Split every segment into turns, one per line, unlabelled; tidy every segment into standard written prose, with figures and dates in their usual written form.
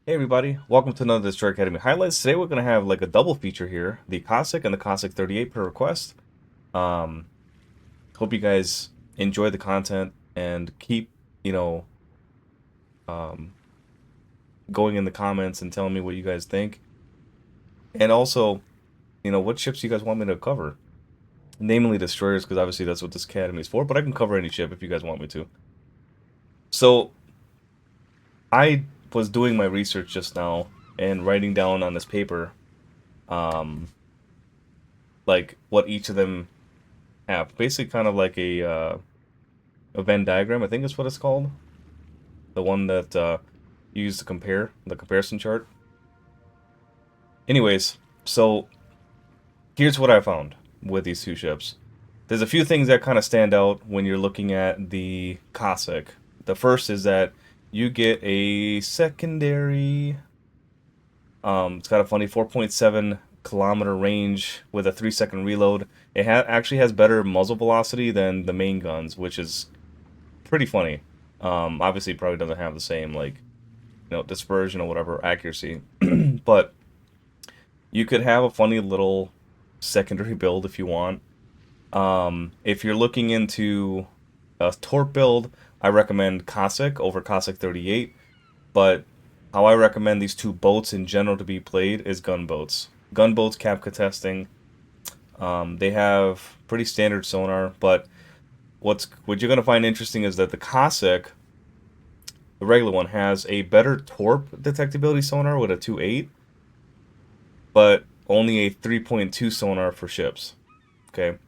Hey everybody, welcome to another Destroyer Academy highlights. Today we're going to have like a double feature here, the Cossack and the Cossack38 per request. Um, Hope you guys enjoy the content and keep, you know, um, going in the comments and telling me what you guys think. And also, what ships you guys want me to cover. Namely Destroyers, because obviously that's what this Academy is for, but I can cover any ship if you guys want me to. So, I was doing my research just now and writing down on this paper, um, like what each of them have. Basically, kind of like a Venn diagram. I think is what it's called. The one that you use to compare the comparison chart. Anyways, so here's what I found with these two ships. There's a few things that kind of stand out when you're looking at the Cossack. The first is that you get a secondary. It's got a funny 4.7 kilometer range with a 3 second reload. It actually has better muzzle velocity than the main guns, which is pretty funny. Obviously, it probably doesn't have the same like dispersion or whatever accuracy, but you could have a funny little secondary build if you want. If you're looking into a torp build, I recommend Cossack over Cossack38. But how I recommend these two boats in general to be played is gunboats. Gunboats Kapka testing. They have pretty standard sonar, but what you're gonna find interesting is that the Cossack, the regular one, has a better torp detectability sonar with a 2.8, but only a 3.2 sonar for ships. Okay,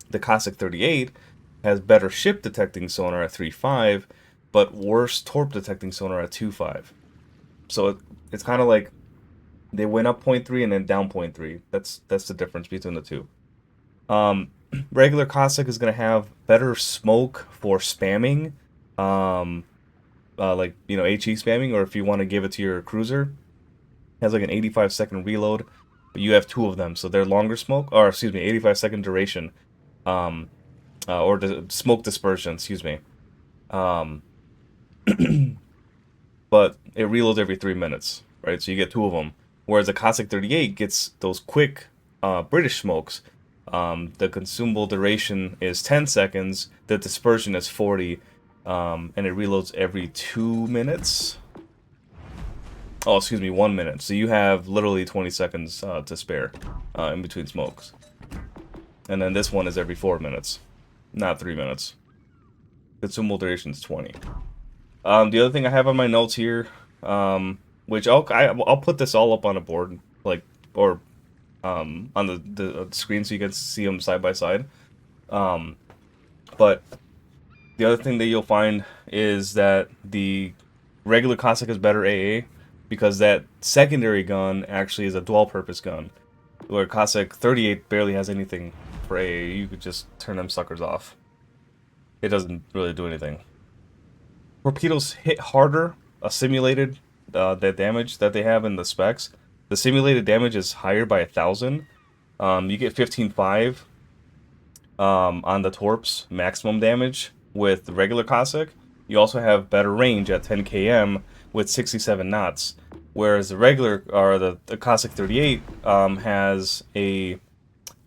the Cossack38 has better ship detecting sonar at 3.5, but worse torp detecting sonar at 2.5. So it's kind of like they went up zero point 0.3 and then down zero point 0.3. That's the difference between the two. Um, Regular Cossack is going to have better smoke for spamming, um, like HE spamming, or if you want to give it to your cruiser, it has like an 85-second reload, but you have two of them, so they're longer smoke, or excuse me, 85-second duration, um, or smoke dispersion, excuse me. Um, but it reloads every 3 minutes, right? So you get two of them. Whereas the Cossack38 gets those quick British smokes. The consumable duration is 10 seconds, the dispersion is 40, and it reloads every 2 minutes. Oh, excuse me, 1 minute. So you have literally 20 seconds to spare in between smokes. And then this one is every 4 minutes, not 3 minutes. Consumable duration is 20. The other thing I have on my notes here, which I'll put this all up on a board, like or on the screen so you can see them side by side. Um, but the other thing that you'll find is that the regular Cossack is better AA because that secondary gun actually is a dual-purpose gun, where Cossack38 barely has anything for AA. You could just turn them suckers off. It doesn't really do anything. Torpedoes hit harder, a simulated the damage that they have in the specs. The simulated damage is higher by 1,000. You get 15.5 on the torps maximum damage with the regular Cossack. You also have better range at 10 km with 67 knots, whereas the regular or the Cossack38 has a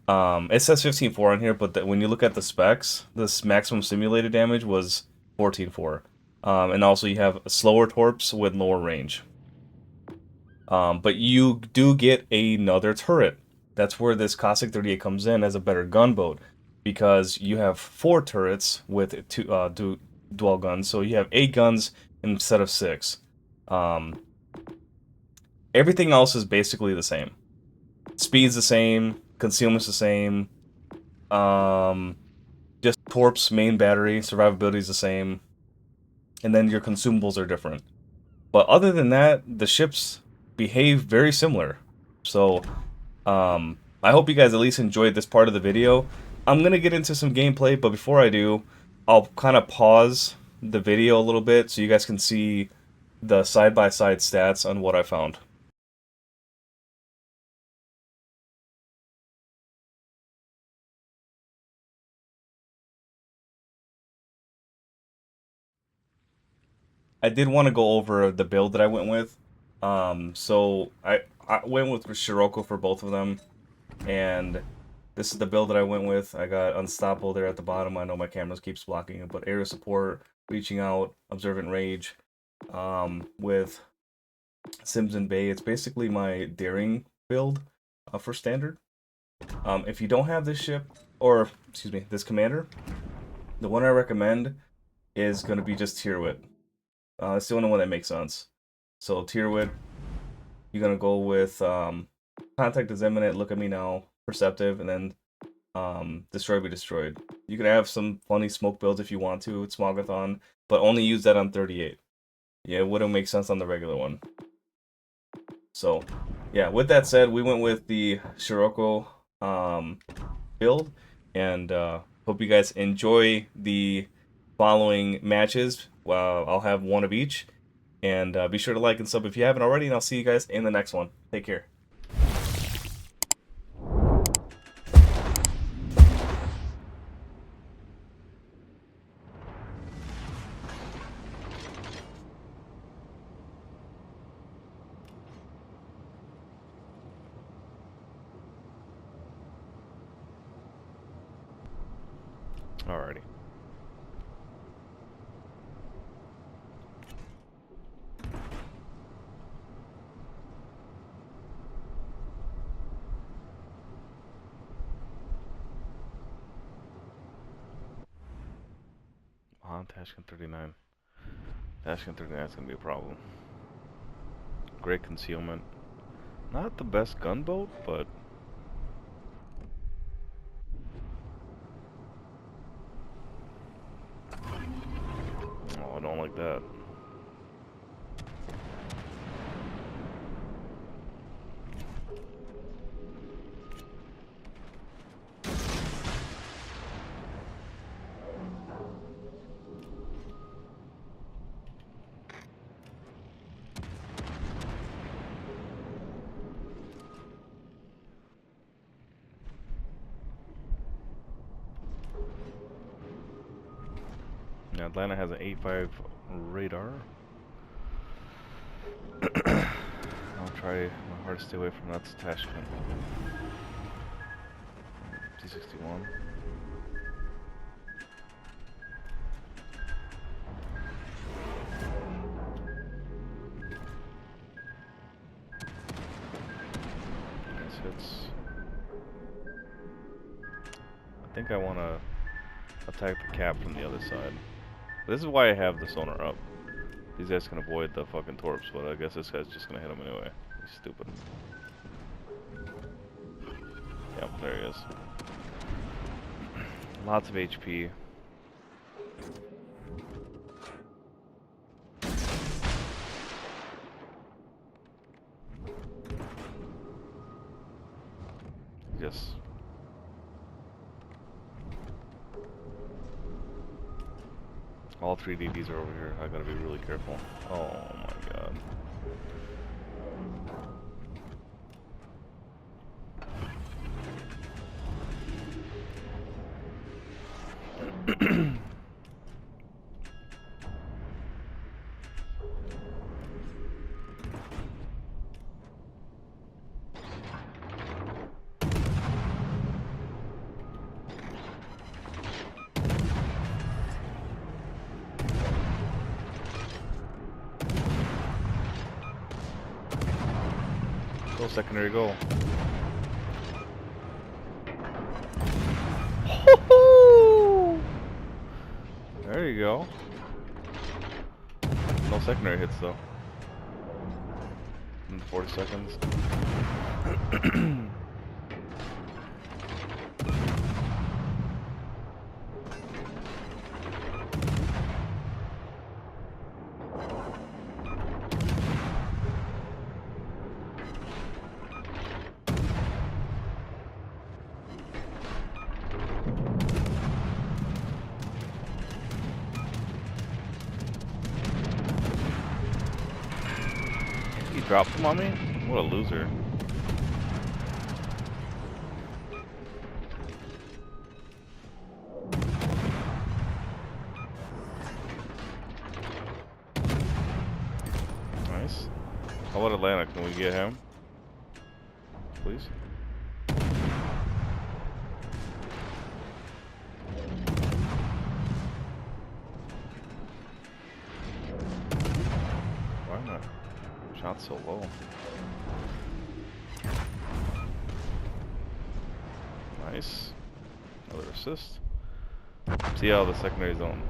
it says 15.4 on here, but when you look at the specs, this maximum simulated damage was 14.4. And also you have slower torps with lower range. But you do get another turret. That's where this Cossack38 comes in as a better gunboat, because you have four turrets with dual guns, so you have 8 guns instead of 6. Um, Everything else is basically the same. Speed's the same, concealment's the same. Um, just Torp's main battery survivability is the same, and then your consumables are different. But other than that, the ships behave very similar. So, I hope you guys at least enjoyed this part of the video. I'm gonna get into some gameplay, but before I do, I'll kind of pause the video a little bit so you guys can see the side-by-side stats on what I found. I did want to go over the build that I went with. So I went with Scirocco for both of them, and this is the build that I went with. I got Unstoppable there at the bottom. I know my cameras keeps blocking it, but Area Support, Reaching Out, Observant Rage, with Sims and Bay. It's basically my Daring build for Standard. If you don't have this ship, or excuse me, this commander, the one I recommend is going to be just Tyrwit. It's the only one that makes sense. So Tyrwit, you're going to go with Contact is Imminent, Look at Me Now, Perceptive, and then Destroy Be Destroyed. You can have some funny smoke builds if you want to with Smogathon, but only use that on 38. Yeah, it wouldn't make sense on the regular one. So, yeah, with that said, we went with the Scirocco build, and hope you guys enjoy the following matches. I'll have one of each, and be sure to like and sub if you haven't already, and I'll see you guys in the next one. Take care.
Alrighty. On Tashkent 39. Tashkent 39 is going to be a problem. Great concealment. Not the best gunboat, but... Oh, I don't like that. Now, Atlanta has an 8.5 radar. I'll try my hardest to stay away from that. Tashkent. T61. Nice hits. I think I want to attack the cap from the other side. This is why I have the sonar up. These guys can avoid the fucking torps, but I guess this guy's just gonna hit him anyway. He's stupid. Yep, there he is. Lots of HP. Yes. All 3 DDs are over here. I gotta be really careful. Oh my god. Go secondary goal. There you go. No secondary hits though. In 40 seconds. He dropped him on me? What a loser. Nice. How about Atlanta? Can we get him? Please? Why am I shot so low? Nice. Another assist. See how the secondary zone.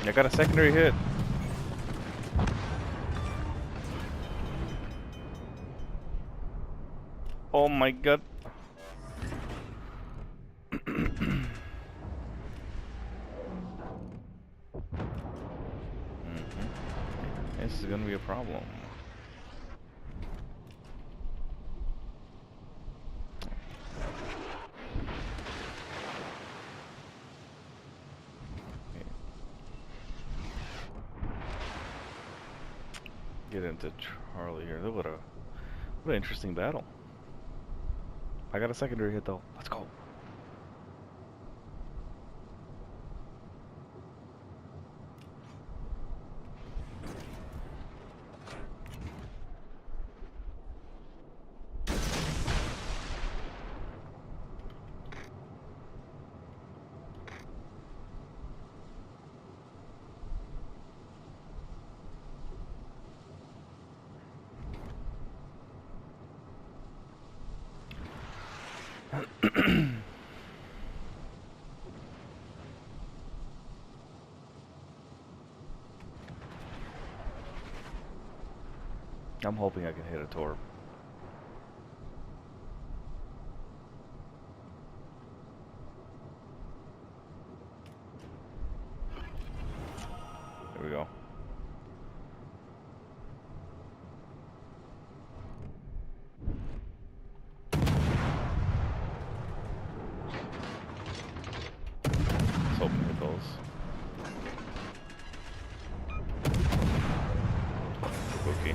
I got a secondary hit. Oh my god. This is gonna be a problem. Get into Charlie here. What an interesting battle. I got a secondary hit though. Let's go. I'm hoping I can hit a torp. There we go. Let's hope we hit those. Okay.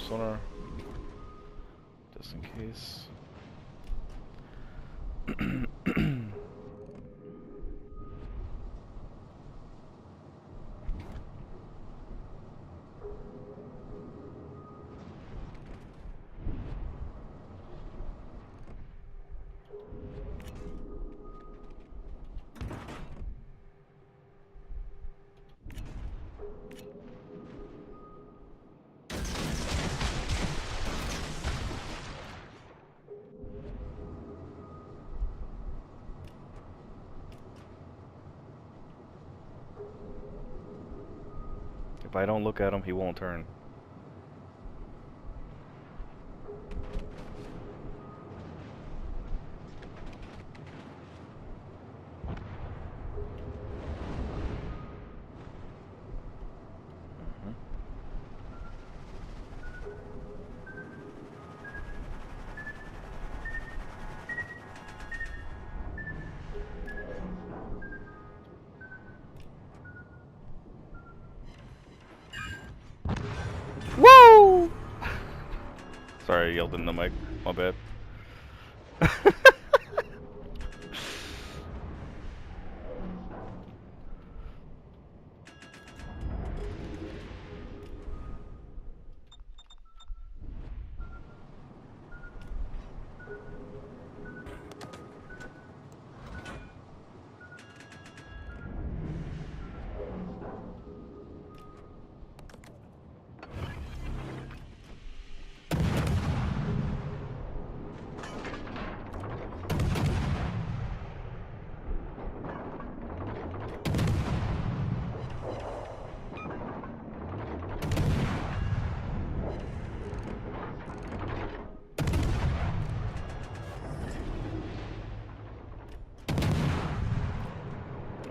Sonar, just in case. If I don't look at him, he won't turn. Woo! Sorry, I yelled in the mic. My bad.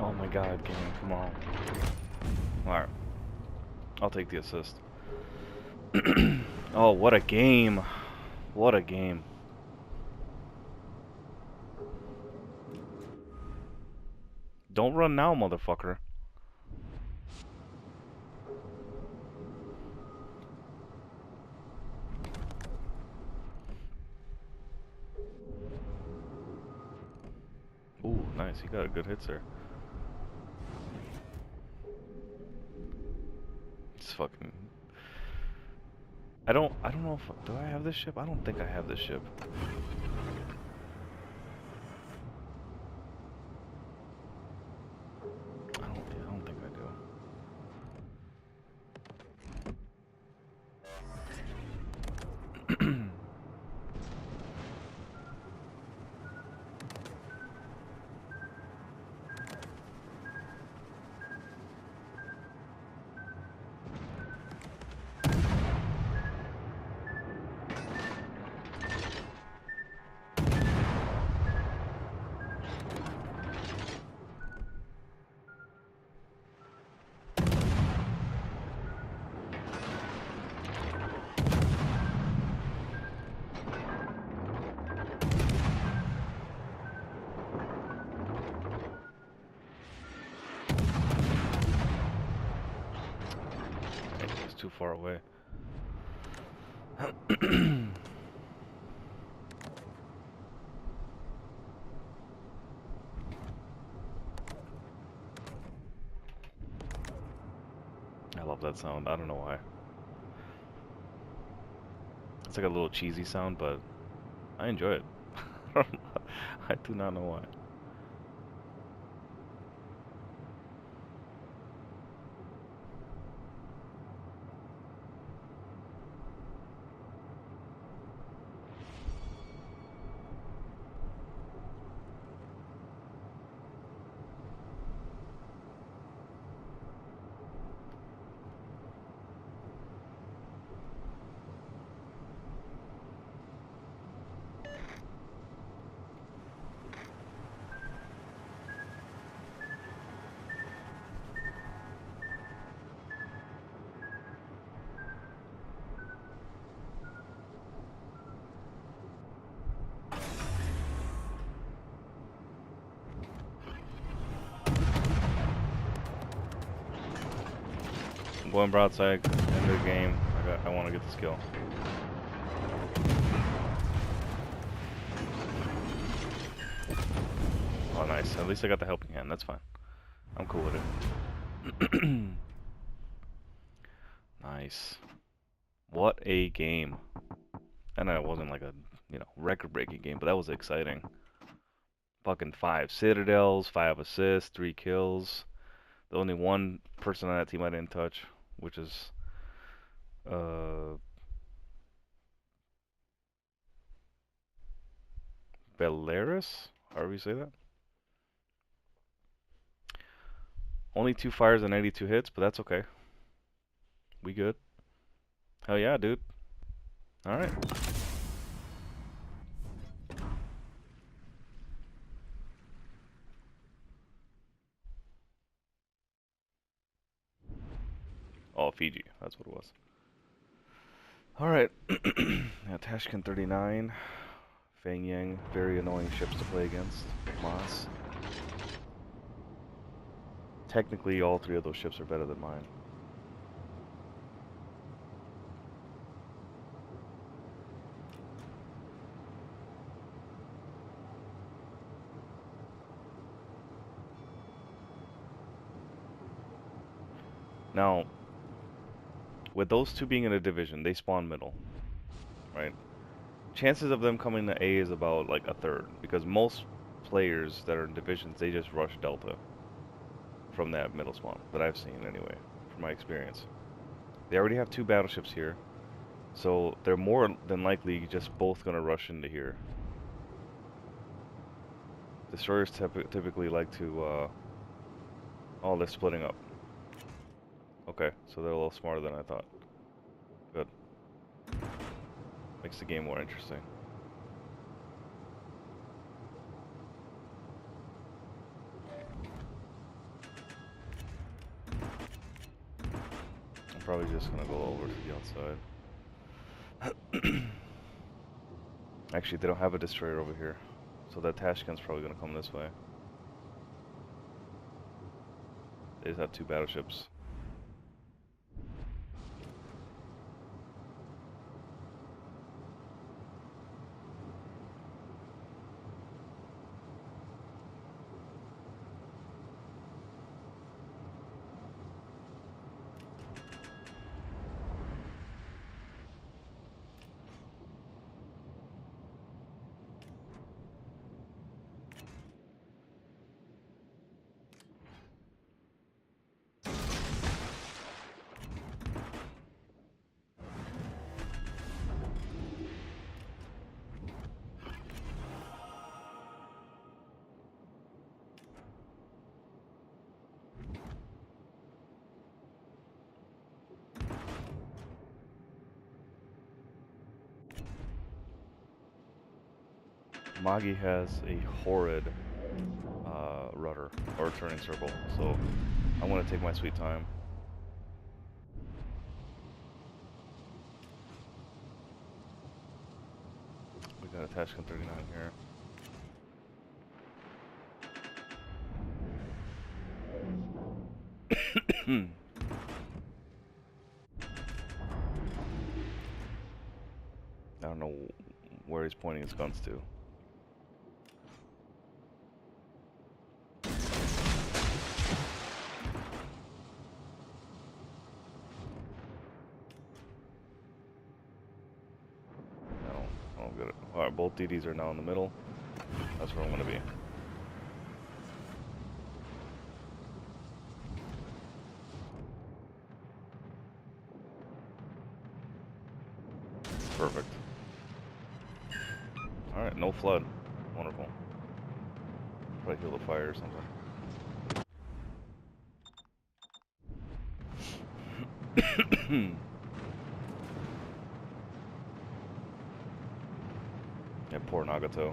Oh my god, game, come on. I'll take the assist. Oh, what a game. What a game. Don't run now, motherfucker. Ooh, nice. He got a good hit there. It's fucking... I don't know if... Do I have this ship? I don't think I have this ship. I don't think I do. It's too far away. I love that sound. I don't know why. It's like a little cheesy sound, but I enjoy it. I do not know why. I'm going broadside, end of the game. I want to get the skill. Oh, nice. At least I got the helping hand. That's fine. I'm cool with it. Nice. What a game. I know it wasn't like a, record-breaking game, but that was exciting. Fucking 5 citadels, 5 assists, 3 kills. The only one person on that team I didn't touch, which is Belarus? However you say that. Only 2 fires and 92 hits, but that's okay. We good. Hell yeah, dude. Alright. Oh, Fiji. That's what it was. Alright. Yeah, Cossack38. Fang Yang. Very annoying ships to play against. Moss. Technically, all 3 of those ships are better than mine. Now, with those 2 being in a division, they spawn middle, right? Chances of them coming to A is about like a third, because most players that are in divisions, they just rush Delta from that middle spawn, that I've seen anyway, from my experience. They already have 2 battleships here, so they're more than likely just both going to rush into here. Destroyers typically like to, oh, they're splitting up. Okay, so they're a little smarter than I thought. Good. Makes the game more interesting. I'm probably just gonna go over to the outside. Actually, they don't have a destroyer over here, so that Tashkent's probably gonna come this way. They just have 2 battleships. Magi has a horrid rudder, or turning circle, so I'm gonna take my sweet time. We got a Tashkent38 here. I don't know where he's pointing his guns to. I don't get it. Alright, both DDs are now in the middle. That's where I'm gonna be. Perfect. Alright, no flood. Wonderful. Probably heal the fire or something. Yeah, poor Nagato.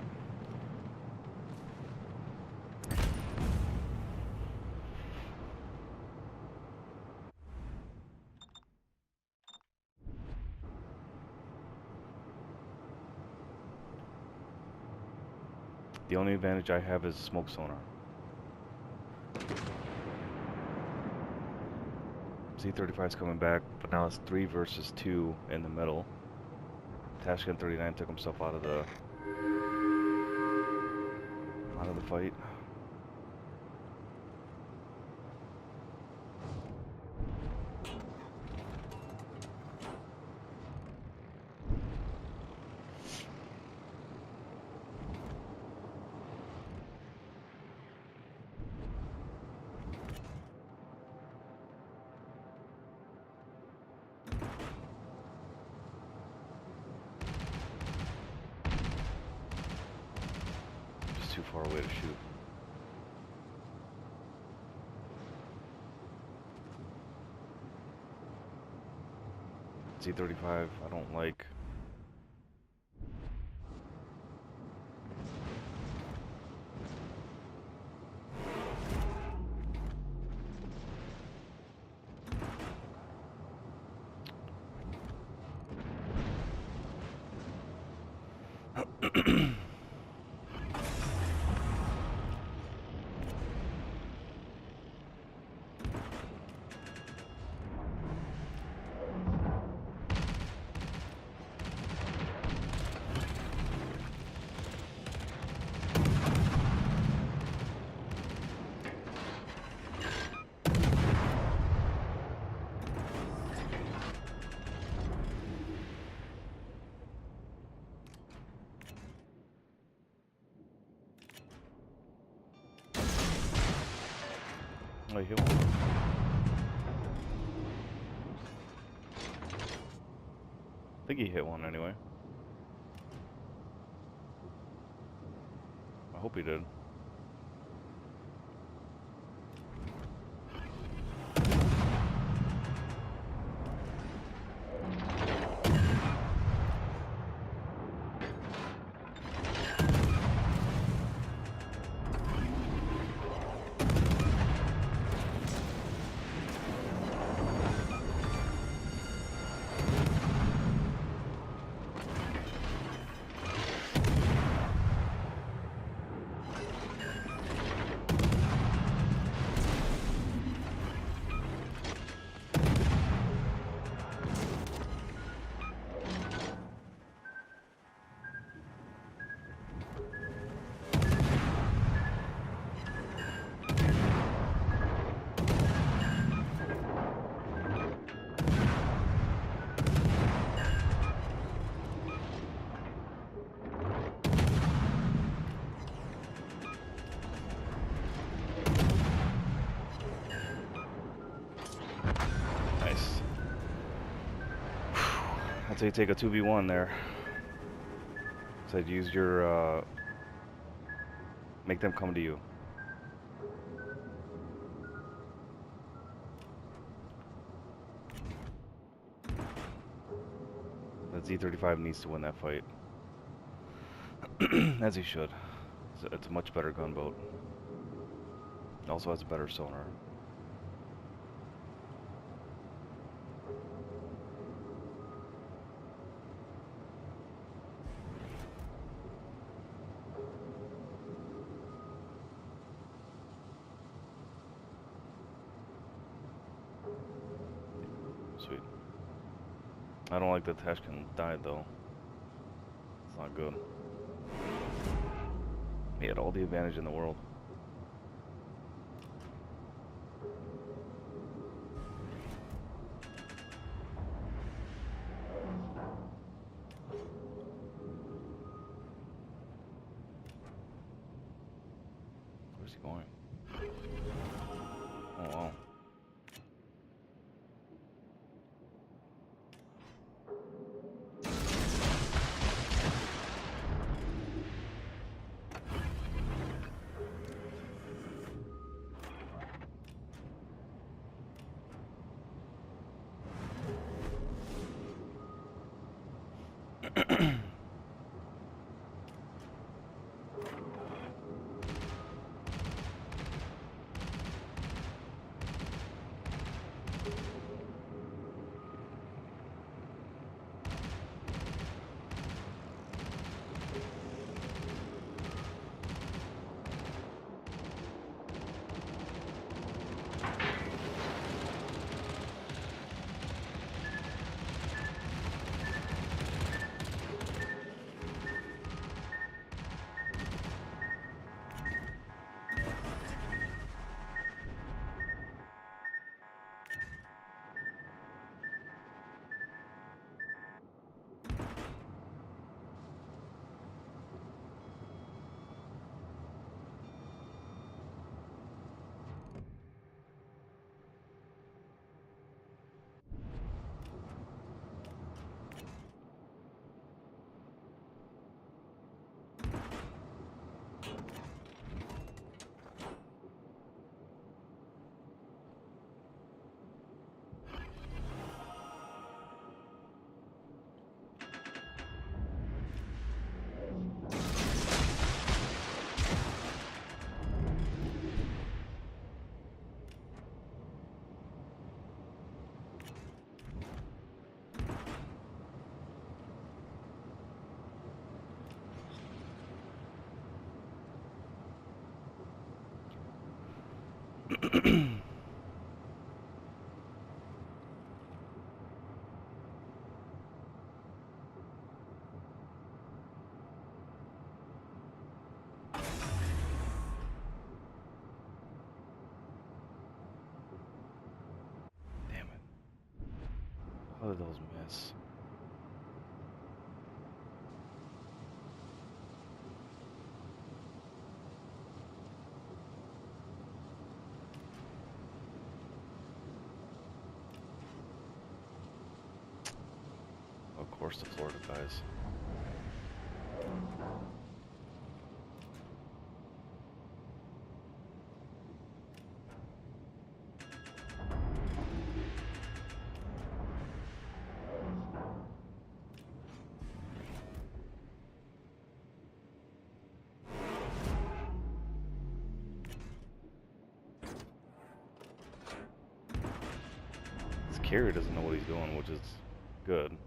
The only advantage I have is smoke sonar. Z35 is coming back, but now it's 3 versus 2 in the middle. Tashkent39 took himself out of the fight. Just too far away to shoot. Z35, I don't like. Oh, he hit one. I think he hit one anyway. I hope he did. I'd say take a 2v1 there. So I'd use your, make them come to you. The Z35 needs to win that fight. As he should. It's a much better gunboat. It also has a better sonar. Sweet. I don't like that Tashkent died though. It's not good. He had all the advantage in the world. Where's he going? Oh wow. Damn it. How did those miss? Of course the Florida guys. This carrier doesn't know what he's doing, which is good.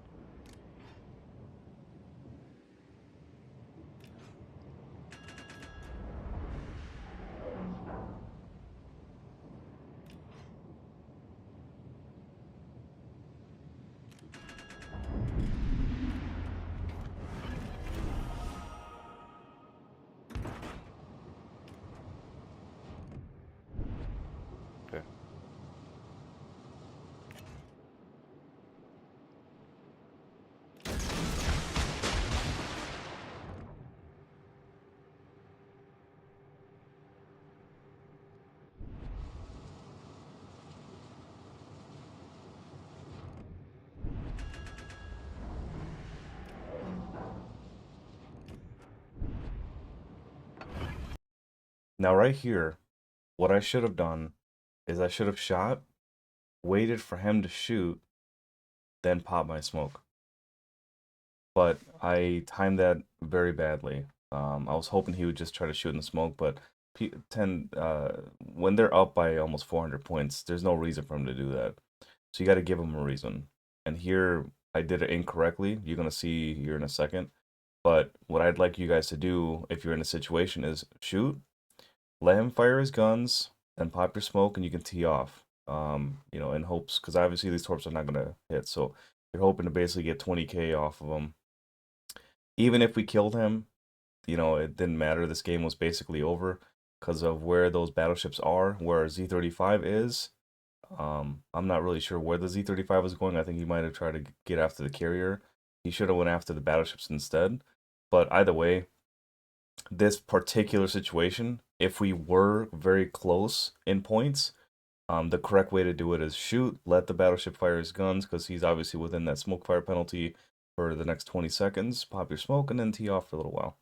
Okay.
Now right here, what I should have done is I should have shot, waited for him to shoot, then pop my smoke. But I timed that very badly. I was hoping he would just try to shoot in the smoke, but when they're up by almost 400 points, there's no reason for him to do that. So you got to give him a reason. And here I did it incorrectly. You're gonna see here in a second. But what I'd like you guys to do if you're in a situation is shoot, let him fire his guns, then pop your smoke, and you can tee off. In hopes, because obviously these torps are not gonna hit, so you're hoping to basically get 20k off of them. Even if we killed him, it didn't matter. This game was basically over because of where those battleships are, where Z35 is. I'm not really sure where the Z35 was going. I think he might have tried to get after the carrier. He should have went after the battleships instead. But either way, this particular situation, if we were very close in points, the correct way to do it is shoot, let the battleship fire his guns because he's obviously within that smoke fire penalty for the next 20 seconds. Pop your smoke and then tee off for a little while.